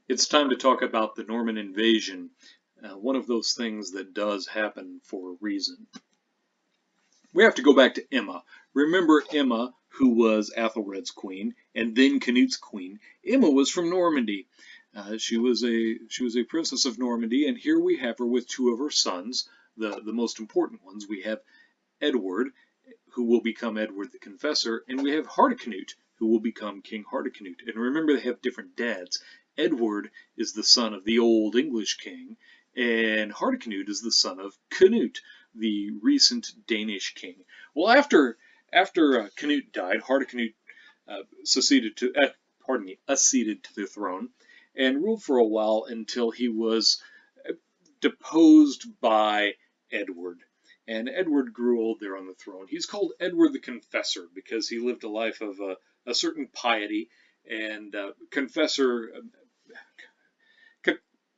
It's time to talk about the Norman invasion, one of those things that does happen for a reason. We have to go back to Emma. Remember Emma, who was Athelred's queen and then Canute's queen. Emma was from Normandy. She was a princess of Normandy, and here we have her with two of her sons, the most important ones. We have Edward, who will become Edward the Confessor, and we have Hardicanute, who will become King Hardicanute. And remember, they have different dads. Edward is the son of the Old English king, and Hardicanute is the son of Canute, the recent Danish king. Well, after Canute died, Hardicanute acceded to the throne, and ruled for a while until he was deposed by Edward. And Edward grew old there on the throne. He's called Edward the Confessor because he lived a life of a certain piety. And confessor,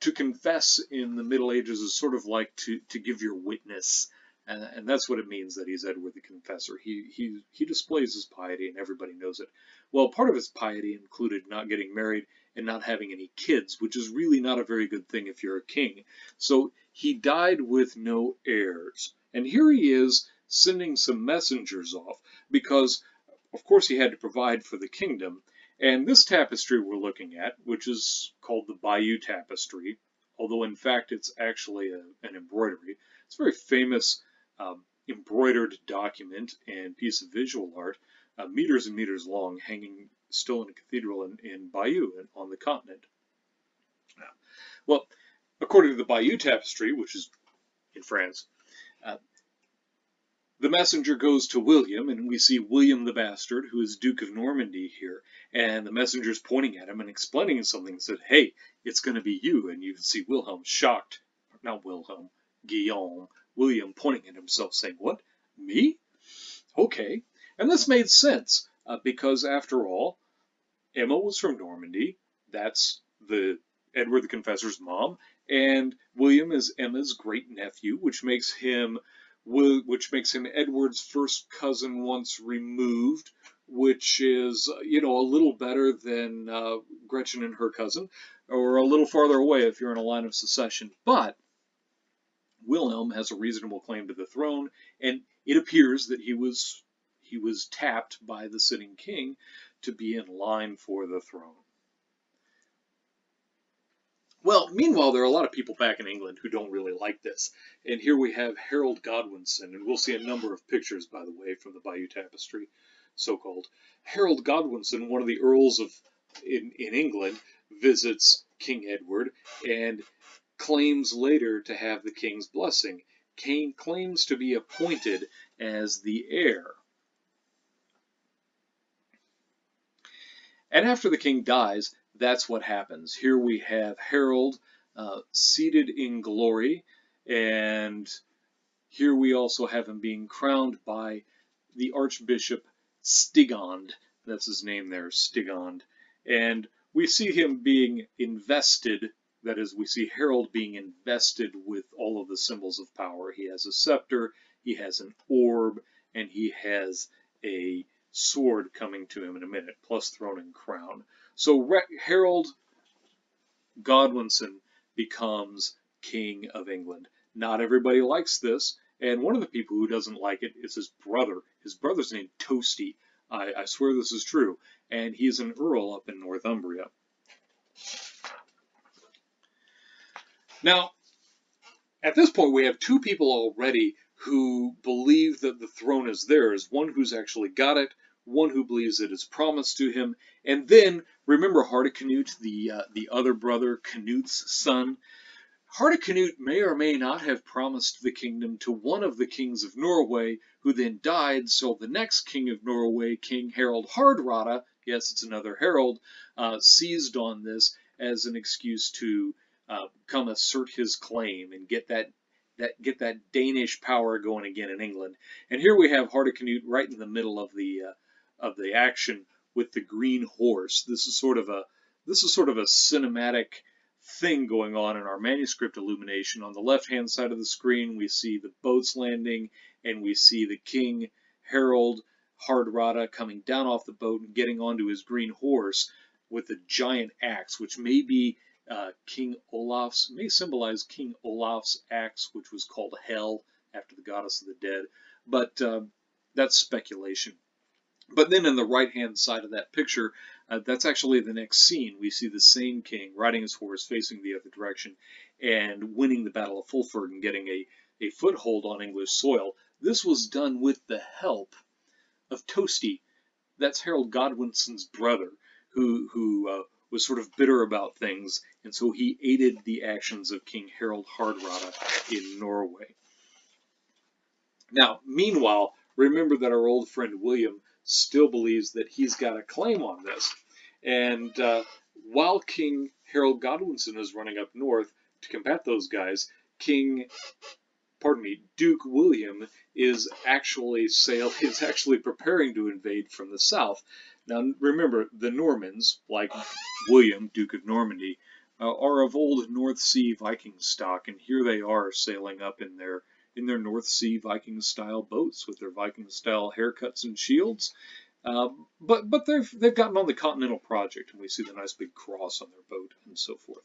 to confess in the Middle Ages is sort of like to give your witness. And that's what it means that he's Edward the Confessor. He displays his piety and everybody knows it. Well, part of his piety included not getting married and not having any kids, which is really not a very good thing if you're a king. So he died with no heirs. And here he is sending some messengers off because, of course, he had to provide for the kingdom. And this tapestry we're looking at, which is called the Bayeux Tapestry, although in fact it's actually an embroidery, it's a very famous embroidered document and piece of visual art, meters and meters long, hanging still in a cathedral in Bayeux on the continent. Well, according to the Bayeux Tapestry, which is in France, uh, the messenger goes to William, and we see William the Bastard, who is Duke of Normandy here, and the messenger's pointing at him and explaining something and said, "Hey, it's going to be you." And you see Wilhelm shocked, not Wilhelm, Guillaume, William pointing at himself saying, "What? Me? Okay." And this made sense because, after all, Emma was from Normandy. That's the Edward the Confessor's mom, and William is Emma's great nephew, which makes him Edward's first cousin once removed, which is a little better than Gretchen and her cousin, or a little farther away if you're in a line of succession. But Wilhelm has a reasonable claim to the throne, and it appears that he was tapped by the sitting king to be in line for the throne. Well, meanwhile, there are a lot of people back in England who don't really like this. And here we have Harold Godwinson, and we'll see a number of pictures, by the way, from the Bayeux Tapestry, so-called. Harold Godwinson, one of the earls in England, visits King Edward and claims later to have the king's blessing. King claims to be appointed as the heir. And after the king dies, that's what happens. Here we have Harold seated in glory, and here we also have him being crowned by the Archbishop Stigand. That's his name there, Stigand. And we see him being invested, that is, we see Harold being invested with all of the symbols of power. He has a scepter, he has an orb, and he has a sword coming to him in a minute, plus throne and crown. So Harold Godwinson becomes King of England. Not everybody likes this, and one of the people who doesn't like it is his brother. His brother's named Toasty. I swear this is true, and he's an earl up in Northumbria. Now, at this point, we have two people already who believe that the throne is theirs. One who's actually got it, one who believes it is promised to him. And then, remember Hardicanute, the other brother, Canute's son? Hardicanute may or may not have promised the kingdom to one of the kings of Norway, who then died, so the next king of Norway, King Harald Hardrada, yes, it's another Harold, seized on this as an excuse to come assert his claim and get that Danish power going again in England. And here we have Hardicanute right in the middle of the action with the green horse. This is sort of a cinematic thing going on in our manuscript illumination. On the left-hand side of the screen, we see the boats landing, and we see the King Harald Hardrada coming down off the boat and getting onto his green horse with a giant axe, which may be King Olaf's, may symbolize King Olaf's axe, which was called Hel after the goddess of the dead, but that's speculation. But then in the right-hand side of that picture, that's actually the next scene. We see the same king riding his horse facing the other direction and winning the Battle of Fulford and getting a foothold on English soil. This was done with the help of Tosti. That's Harold Godwinson's brother, who was sort of bitter about things, and so he aided the actions of King Harald Hardrada in Norway. Now, meanwhile, remember that our old friend William still believes that he's got a claim on this. And while King Harold Godwinson is running up north to combat those guys, Duke William is actually preparing to invade from the south. Now, remember, the Normans, like William, Duke of Normandy, are of old North Sea Viking stock, and here they are sailing up in their North Sea Viking-style boats with their Viking-style haircuts and shields. But they've gotten on the Continental Project, and we see the nice big cross on their boat and so forth.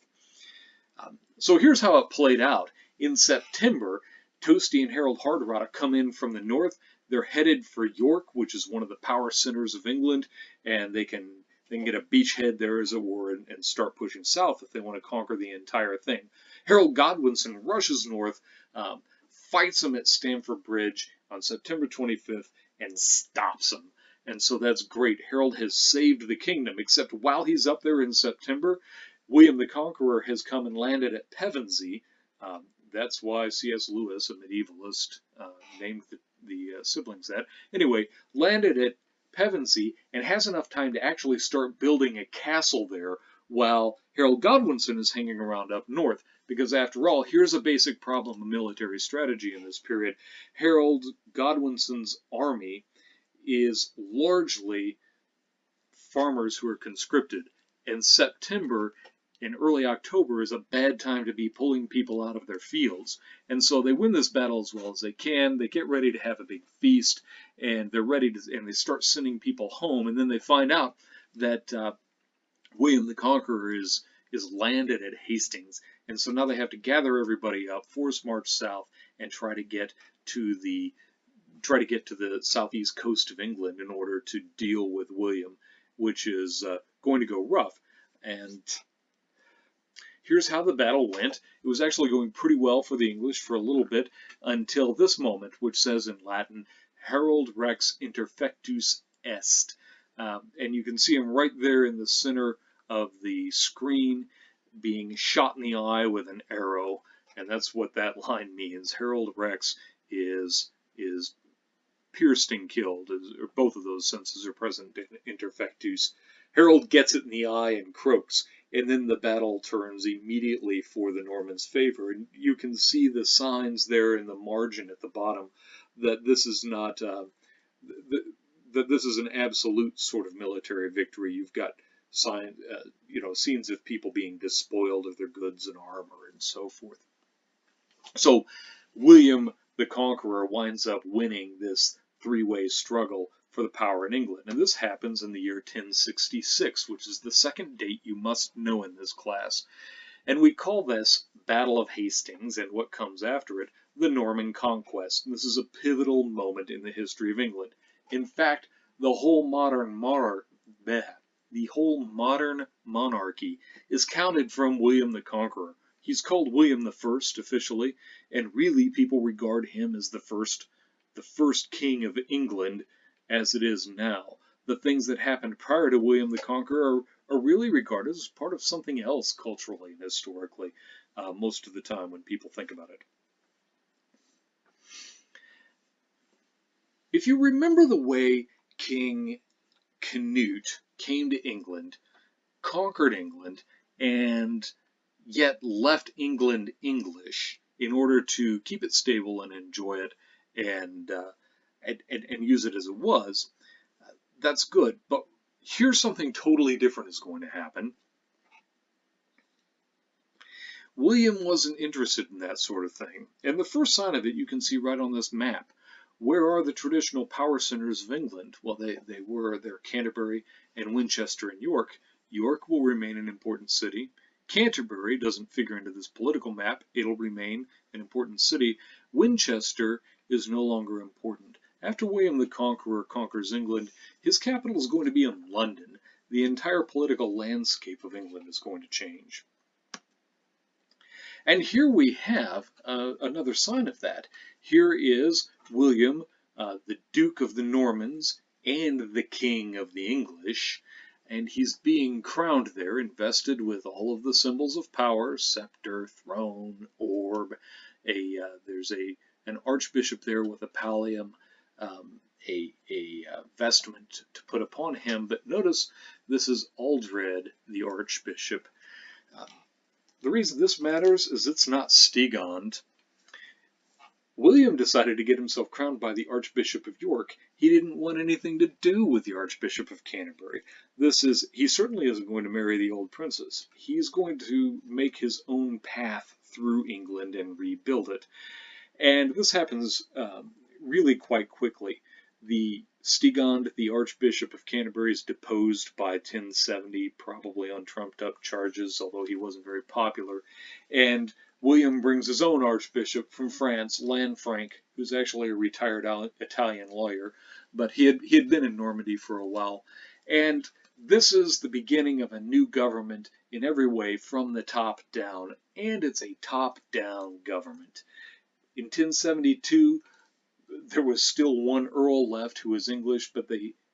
So here's how it played out. In September, Tosti and Harold Hardrada come in from the north. They're headed for York, which is one of the power centers of England, and they can get a beachhead there, as it were, and start pushing south if they want to conquer the entire thing. Harold Godwinson rushes north, fights them at Stamford Bridge on September 25th, and stops them. And so that's great. Harold has saved the kingdom, except while he's up there in September, William the Conqueror has come and landed at Pevensey. That's why C.S. Lewis, a medievalist, named the siblings that. Anyway, landed at Pevensey and has enough time to actually start building a castle there while Harold Godwinson is hanging around up north. Because after all, here's a basic problem of military strategy in this period. Harold Godwinson's army is largely farmers who are conscripted, and September and early October is a bad time to be pulling people out of their fields. And so they win this battle as well as they can. They get ready to have a big feast, and they start sending people home, and then they find out that William the Conqueror is landed at Hastings, and so now they have to gather everybody up, force march south, and try to get to the southeast coast of England in order to deal with William, which is going to go rough. And here's how the battle went. It was actually going pretty well for the English for a little bit until this moment, which says in Latin, Harold Rex interfectus est. And you can see him right there in the center of the screen being shot in the eye with an arrow. And that's what that line means. Harold Rex is pierced and killed. Both of those senses are present in interfectus. Harold gets it in the eye and croaks, and then the battle turns immediately for the Normans' favor. And you can see the signs there in the margin at the bottom that this is not that this is an absolute sort of military victory. You've got scenes of people being despoiled of their goods and armor and so forth. So William the Conqueror winds up winning this three-way struggle for the power in England. And this happens in the year 1066, which is the second date you must know in this class. And we call this Battle of Hastings, and what comes after it, the Norman Conquest. And this is a pivotal moment in the history of England. In fact, the whole modern monarchy is counted from William the Conqueror. He's called William I officially, and really people regard him as the first king of England as it is now. The things that happened prior to William the Conqueror are really regarded as part of something else culturally and historically, most of the time when people think about it. If you remember the way King Canute came to England, conquered England, and yet left England English in order to keep it stable and enjoy it and use it as it was, that's good. But here's something totally different is going to happen. William wasn't interested in that sort of thing. And the first sign of it you can see right on this map. Where are the traditional power centers of England? Well, they're Canterbury and Winchester and York. York will remain an important city. Canterbury doesn't figure into this political map. It'll remain an important city. Winchester is no longer important. After William the Conqueror conquers England, his capital is going to be in London. The entire political landscape of England is going to change. And here we have another sign of that. Here is William, the Duke of the Normans and the King of the English, and he's being crowned there, invested with all of the symbols of power: scepter, throne, orb. There's an archbishop there with a pallium, a vestment to put upon him. But notice this is Aldred, the archbishop. The reason this matters is it's not Stigand. William decided to get himself crowned by the Archbishop of York. He didn't want anything to do with the Archbishop of Canterbury. He certainly isn't going to marry the old princess. He's going to make his own path through England and rebuild it. And this happens really quite quickly. Stigand, the Archbishop of Canterbury, is deposed by 1070, probably on trumped-up charges, although he wasn't very popular. And William brings his own archbishop from France, Lanfranc, who's actually a retired Italian lawyer, but he had been in Normandy for a while. And this is the beginning of a new government in every way from the top down, and it's a top-down government. In 1072, there was still one earl left who was English, but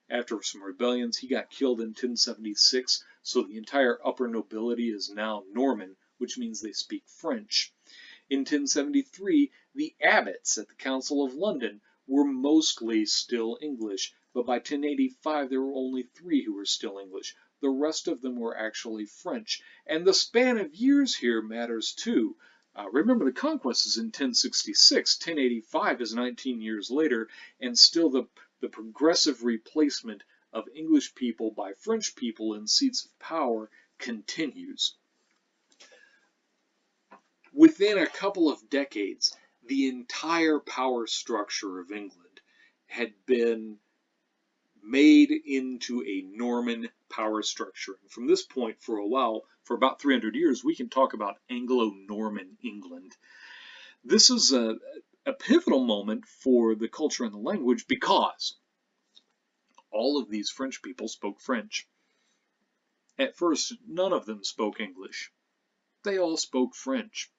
after some rebellions, he got killed in 1076, so the entire upper nobility is now Norman, which means they speak French. In 1073, the abbots at the Council of London were mostly still English, but by 1085 there were only 3 who were still English. The rest of them were actually French. And the span of years here matters too. Remember, the conquest is in 1066. 1085 is 19 years later, and still the progressive replacement of English people by French people in seats of power continues. Within a couple of decades, the entire power structure of England had been made into a Norman power structure. And from this point, for a while, for about 300 years, we can talk about Anglo-Norman England. This is a pivotal moment for the culture and the language because all of these French people spoke French. At first, none of them spoke English. They all spoke French.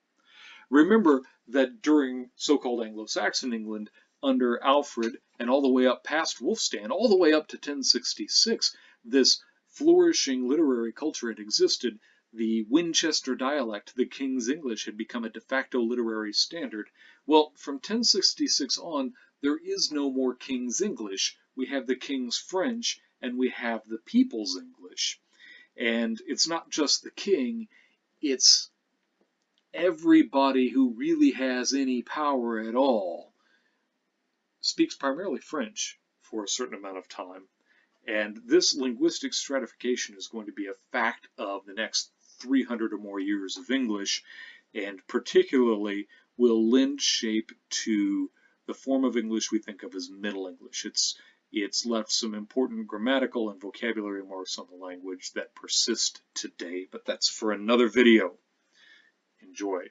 Remember that during so-called Anglo-Saxon England, under Alfred and all the way up past Wulfstan, all the way up to 1066, this flourishing literary culture had existed. The Winchester dialect, the King's English, had become a de facto literary standard. Well, from 1066 on, there is no more King's English. We have the King's French, and we have the people's English. And it's not just the king, it's everybody who really has any power at all speaks primarily French for a certain amount of time. And this linguistic stratification is going to be a fact of the next 300 or more years of English, and particularly will lend shape to the form of English we think of as Middle English. It's left some important grammatical and vocabulary marks on the language that persist today, but that's for another video. Enjoy.